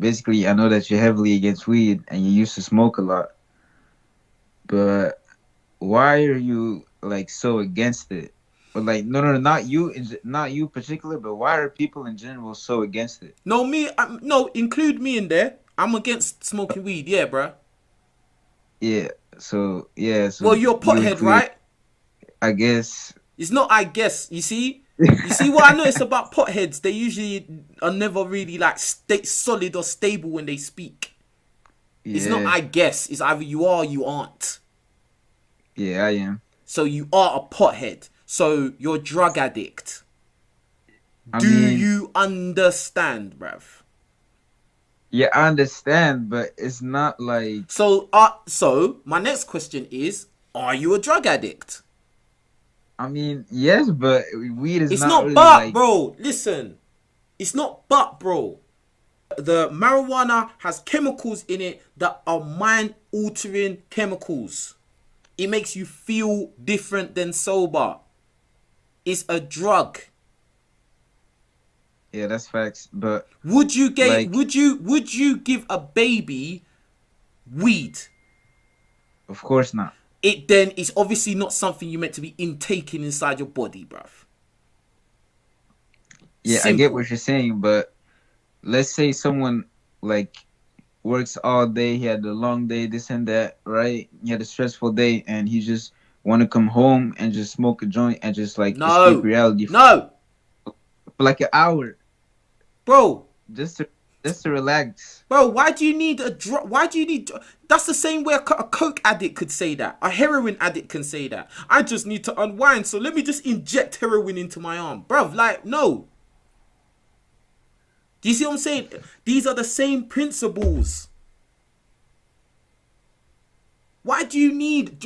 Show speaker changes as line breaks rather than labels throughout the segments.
basically, I know that you're heavily against weed and you used to smoke a lot, but why are you like so against it? But like, no, no, no, not you, not you particular, but why are people in general so against it?
No, me, no, include me in there. I'm against smoking weed, yeah, bruh.
Yeah, so yeah, so
Well, you're a
you
pothead,
include,
right?
I guess,
It's not, I guess. You see what I notice about potheads? They usually are never really like solid or stable when they speak. It's not,
yeah,
I guess. It's either you are or you aren't.
yeah, I am.
So you are a pothead. So you're a drug addict.
I
Do
mean,
you understand, bruv?
yeah, I understand, but it's not like,
So my next question is: are you a drug addict?
I mean, yes, but weed is
It's
not
not
really
but,
like,
bro. Listen, it's not but, bro. The marijuana has chemicals in it that are mind altering chemicals. It makes you feel different than sober. It's a drug.
yeah, that's facts, but
Would
like,
you give a baby weed?
of course not.
It then is obviously not something you're meant to be intaking inside your body, bruv.
Yeah, I get
Simple.
what you're saying, but let's say someone like works all day, he had a long day, this and that, right? He had a stressful day, and he just want to come home and just smoke a joint and just like escape
No.
reality
No.
for like an hour,
Bro.
just to just to relax.
Bro, why do you need a drug? Why do you need? That's the same way a coke addict could say that. A heroin addict can say that. I just need to unwind, so let me just inject heroin into my arm, bruv. Like, no. Do you see what I'm saying? These are the same principles. Why do you need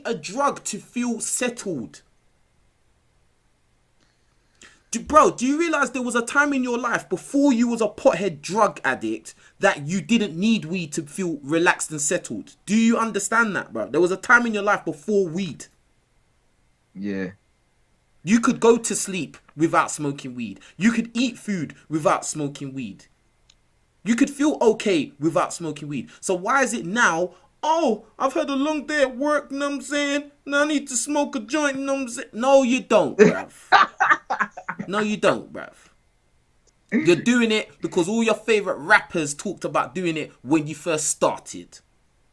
a drug to feel settled? Bro, do you realize there was a time in your life before you was a pothead drug addict that you didn't need weed to feel relaxed and settled? Do you understand that, bro? There was a time in your life before weed.
Yeah,
You could go to sleep without smoking weed. You could eat food without smoking weed. You could feel okay without smoking weed. So why is it now? Oh, I've had a long day at work, you know what I'm saying? Now I need to smoke a joint, you know what I'm saying? No, you don't, bruv. No, you don't, bruv. You're doing it because all your favorite rappers talked about doing it when you first started.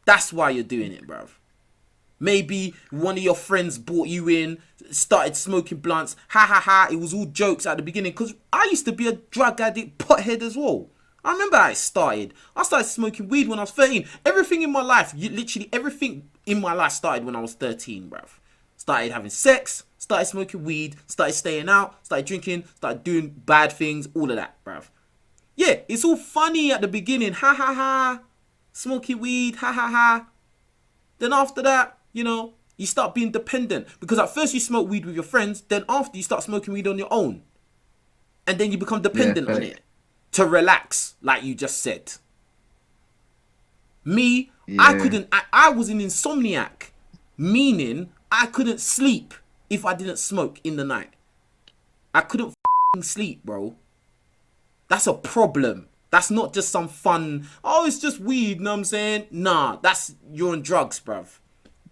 That's why you're doing it, bruv. Maybe one of your friends brought you in, started smoking blunts. Ha ha ha. It was all jokes at the beginning. Because I used to be a drug addict pothead as well. I remember how it started. I started smoking weed when I was 13. Everything in my life, literally everything in my life started when I was 13, bruv. Started having sex, started smoking weed, started staying out, started drinking, started doing bad things, all of that, bruv. Yeah, it's all funny at the beginning. Ha ha ha. Smoking weed, ha ha ha. Then after that, you start being dependent. Because at first you smoke weed with your friends, then after you start smoking weed on your own. And then you become
yeah,
dependent on
fact.
it. To relax, like you just said. Me,
Yeah,
I was an insomniac. Meaning, I couldn't sleep if I didn't smoke in the night. I couldn't sleep, bro. That's a problem. That's not just some fun, oh, it's just weed, know what I'm saying? Nah, you're on drugs, bruv.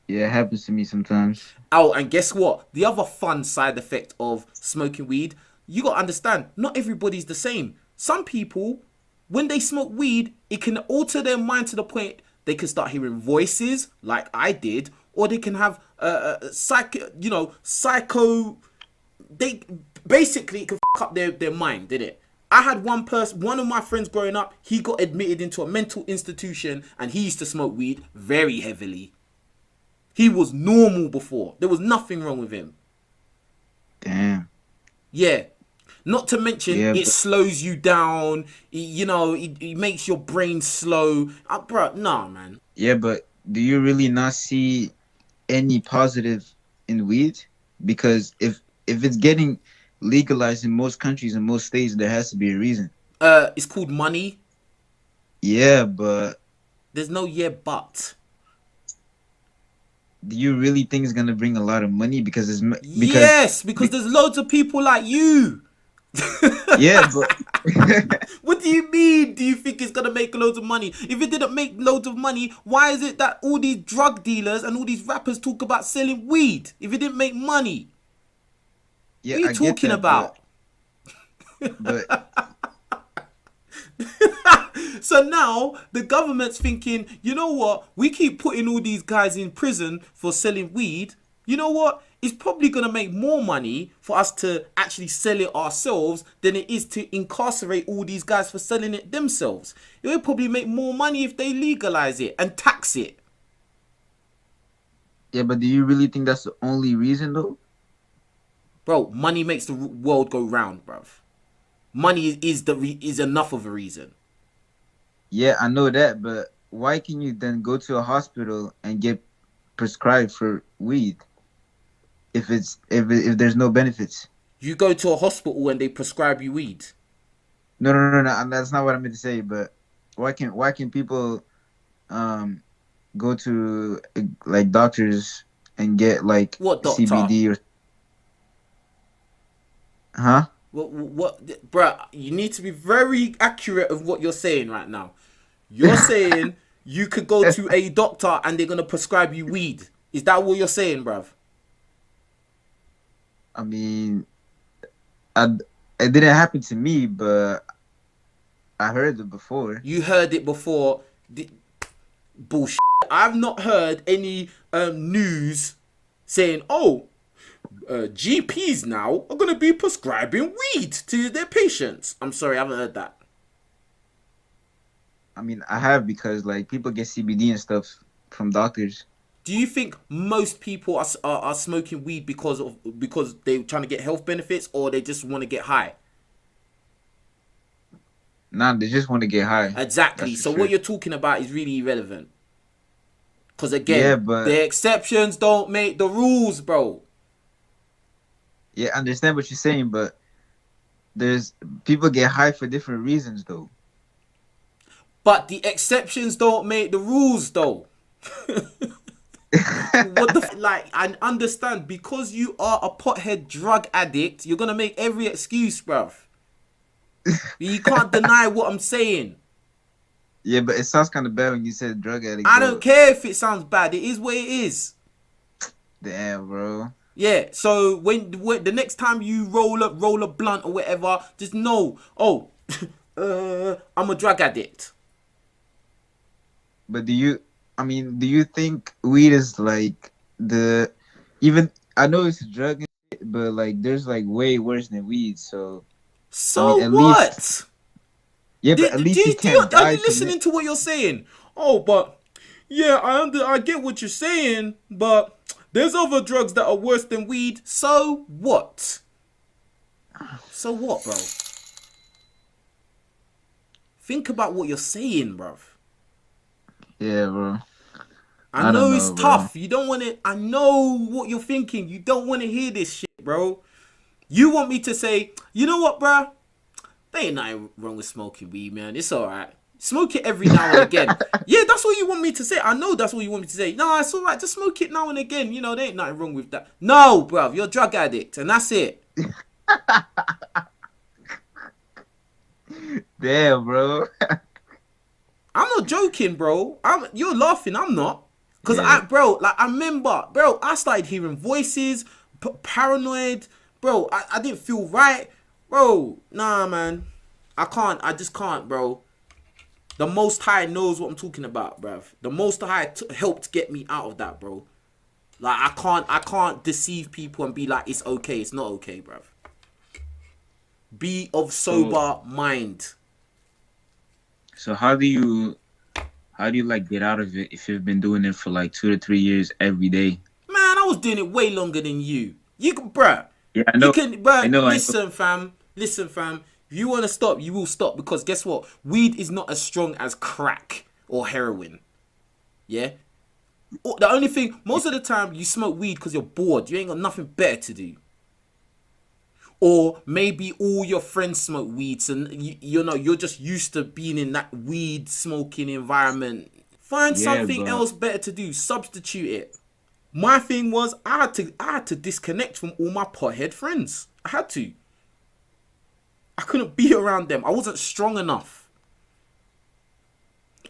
yeah, it happens to me sometimes.
Oh, and guess what? The other fun side effect of smoking weed, you gotta understand, not everybody's the same. Some people, when they smoke weed, it can alter their mind to the point they can start hearing voices, like I did, or they can have psycho. They basically it can up their mind, did it? I had one of my friends growing up, he got admitted into a mental institution and he used to smoke weed very heavily. He was normal before. There was nothing wrong with him.
Damn.
Yeah. Not to mention,
Yeah,
it
but
slows you down. It makes your brain slow. Bruh, nah, man.
yeah, but do you really not see any positive in weed? Because if it's getting legalized in most countries and most states, there has to be a reason.
It's called money.
Yeah, but
There's no yeah, but.
do you really think it's gonna bring a lot of money? Because
Yes, because there's loads of people like you.
yeah, but
What do you mean? Do you think it's gonna make loads of money? If it didn't make loads of money, why is it that all these drug dealers and all these rappers talk about selling weed? If it didn't make money,
Yeah,
what are you
I get
talking
that,
about?
but
So now the government's thinking, you know what? We keep putting all these guys in prison for selling weed. You know what? It's probably going to make more money for us to actually sell it ourselves than it is to incarcerate all these guys for selling it themselves. It will probably make more money if they legalize it and tax it.
yeah, but do you really think that's the only reason though?
Bro, money makes the world go round, bruv. Money is enough of a reason.
Yeah, I know that, but why can you then go to a hospital and get prescribed for weed if there's no benefits?
You go to a hospital and they prescribe you weed.
No, that's not what I meant to say. But why can people go to like doctors and get like
What doctor?
CBD or huh?
What, bruh, you need to be very accurate of what you're saying right now. You're saying you could go to a doctor and they're going to prescribe you weed. Is that what you're saying, bruv?
I mean, it didn't happen to me, but I heard it before.
You heard it before. Bullshit. I've not heard any news saying, oh, GPs now are going to be prescribing weed to their patients. I'm sorry, I haven't heard that.
I mean, I have because like people get CBD and stuff from doctors.
Do you think most people are smoking weed because they're trying to get health benefits, or they just want to get high?
Nah, they just want to get high.
Exactly. So
sure.
what you're talking about is really irrelevant. Because again,
Yeah, but
the exceptions don't make the rules, bro.
yeah, I understand what you're saying, but there's people get high for different reasons though.
But the exceptions don't make the rules, though. What the like? I understand because you are a pothead drug addict. You're gonna make every excuse, bruv. You can't deny what I'm saying.
Yeah, but it sounds kind of bad when you said drug addict.
I don't care if it sounds bad. It is what it is.
Damn, bro.
Yeah. So when the next time you roll a blunt or whatever, just know, oh, I'm a drug addict.
But do you think weed is like even I know it's a drug, and shit, but like there's like way worse than weed. So I mean,
So
at
what?
least yeah, but at least you can't
Are
die
you
from
listening
it.
to what you're saying? Oh, but yeah, I get what you're saying, but there's other drugs that are worse than weed. So what? So what, bro? Think about what you're saying, bruv.
Yeah, bro.
I
don't
know it's
bro.
tough. You don't want to. I know what you're thinking. You don't want to hear this shit, bro. You want me to say, you know what, bro? There ain't nothing wrong with smoking weed, man. It's alright. Smoke it every now and again. Yeah, that's what you want me to say. I know that's what you want me to say. No, it's alright. Just smoke it now and again. You know, there ain't nothing wrong with that. No, bruv. You're a drug addict. And that's it.
Damn, bro.
I'm not joking, bro. You're laughing. I'm not. Because
Yeah.
I remember, bro, I started hearing voices, paranoid. Bro, I didn't feel right. Bro, nah, man. I just can't, bro. The Most High knows what I'm talking about, bruv. The Most High helped get me out of that, bro. Like, I can't deceive people and be like, it's okay. It's not okay, bruv. Be of sober mind.
So how do you like get out of it if you've been doing it for like 2 to 3 years every day?
Man, I was doing it way longer than you. Bruh.
Yeah, I know.
You can, bruh,
I know.
listen, fam. If you want to stop, you will stop. Because guess what? Weed is not as strong as crack or heroin. Yeah? The only thing, most of the time, you smoke weed because you're bored. You ain't got nothing better to do. Or maybe all your friends smoke weed, so you're just used to being in that weed smoking environment. Find something else better to do. Substitute it. My thing was I had to disconnect from all my pothead friends. I had to. I couldn't be around them. I wasn't strong enough.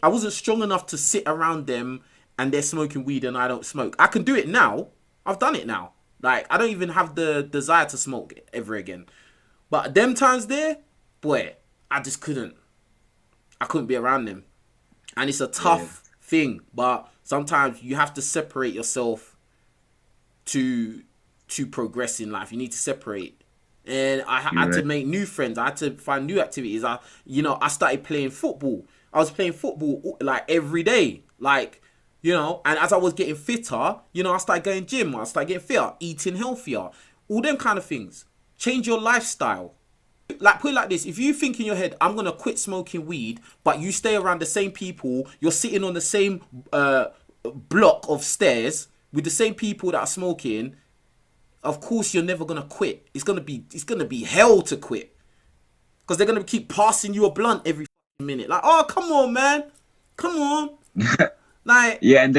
I wasn't strong enough to sit around them and they're smoking weed and I don't smoke. I can do it now. I've done it now. Like, I don't even have the desire to smoke ever again. But them times there, boy, I just couldn't. I couldn't be around them. And it's a tough thing. But sometimes you have to separate yourself to progress in life. You need to separate. And I had to make new friends. I had to find new activities. I started playing football. I was playing football like every day. Like, and as I was getting fitter, I started going gym. I started getting fitter, eating healthier, all them kind of things. Change your lifestyle. Like, put it like this. If you think in your head, I'm going to quit smoking weed, but you stay around the same people, you're sitting on the same block of stairs with the same people that are smoking, of course you're never going to quit. It's going to be hell to quit. Because they're going to keep passing you a blunt every minute. Like, oh, come on, man. Come on. Like,
yeah, and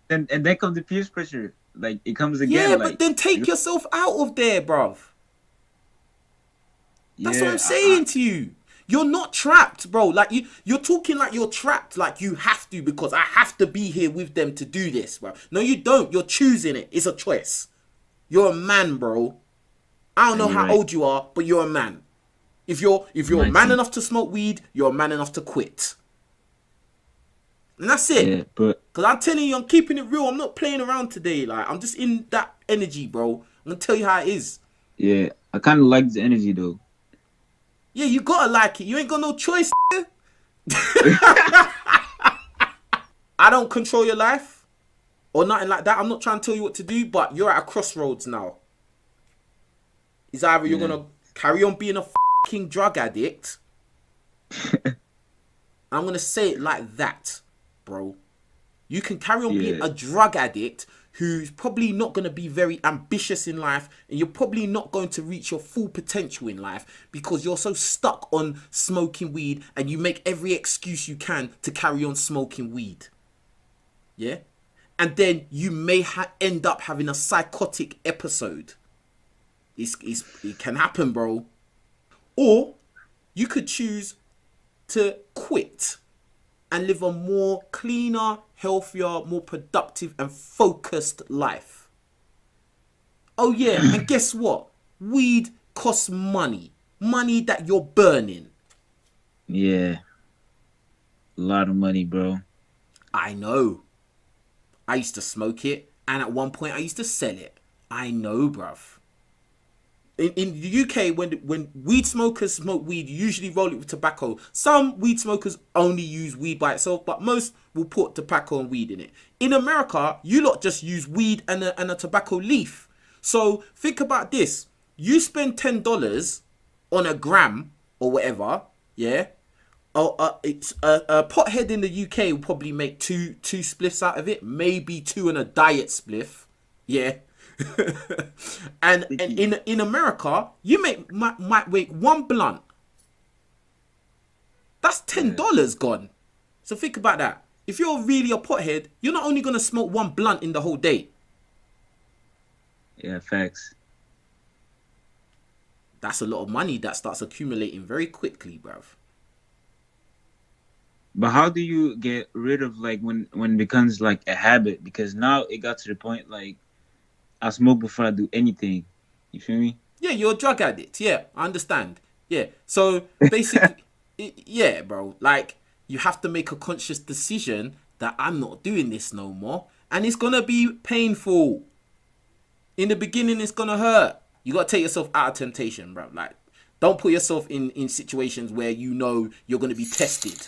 then comes the peer pressure. Like, it comes again.
Yeah,
like,
but then take yourself out of there, bruv. That's what I'm saying to you. You're not trapped, bro. Like, you're talking like you're trapped. Like, you have to, because I have to be here with them to do this, bro. No, you don't. You're choosing it. It's a choice. You're a man, bro. I don't know how old you are, but you're a man. If you're a man enough to smoke weed, you're a man enough to quit. And that's it.
Yeah, but
because I'm telling you, I'm keeping it real. I'm not playing around today. Like, I'm just in that energy, bro. I'm gonna tell you how it is.
Yeah, I kind of like the energy though.
Yeah, you gotta like it. You ain't got no choice. I don't control your life or nothing like that. I'm not trying to tell you what to do, but you're at a crossroads now. It's either you're gonna carry on being a fucking drug addict. I'm gonna say it like that, bro. You can carry on being a drug addict who's probably not going to be very ambitious in life, and you're probably not going to reach your full potential in life because you're so stuck on smoking weed and you make every excuse you can to carry on smoking weed. Yeah? And then you may end up having a psychotic episode. It can happen, bro. Or you could choose to quit and live a more cleaner, healthier, more productive and focused life. Oh yeah, and guess what? Weed costs money. Money that you're burning.
Yeah. A lot of money, bro.
I know. I used to smoke it, and at one point I used to sell it. I know, bruv. In the UK, when weed smokers smoke weed, you usually roll it with tobacco. Some weed smokers only use weed by itself, but most will put tobacco and weed in it. In America, you lot just use weed and a tobacco leaf. So think about this. You spend $10 on a gram or whatever, yeah? It's a pothead in the UK will probably make two spliffs out of it. Maybe two and a diet spliff, yeah? and in America, you might make one blunt. That's $10 gone. So think about that. If you're really a pothead, you're not only gonna smoke one blunt in the whole day.
Yeah, facts.
That's a lot of money that starts accumulating very quickly, bruv.
But how do you get rid of like when it becomes like a habit? Because now it got to the point like I smoke before I do anything. You feel me?
Yeah, you're a drug addict. Yeah, I understand. Yeah. So basically, yeah, bro. Like, you have to make a conscious decision that I'm not doing this no more. And it's going to be painful. In the beginning, it's going to hurt. You got to take yourself out of temptation, bro. Like, don't put yourself in situations where you know you're going to be tested.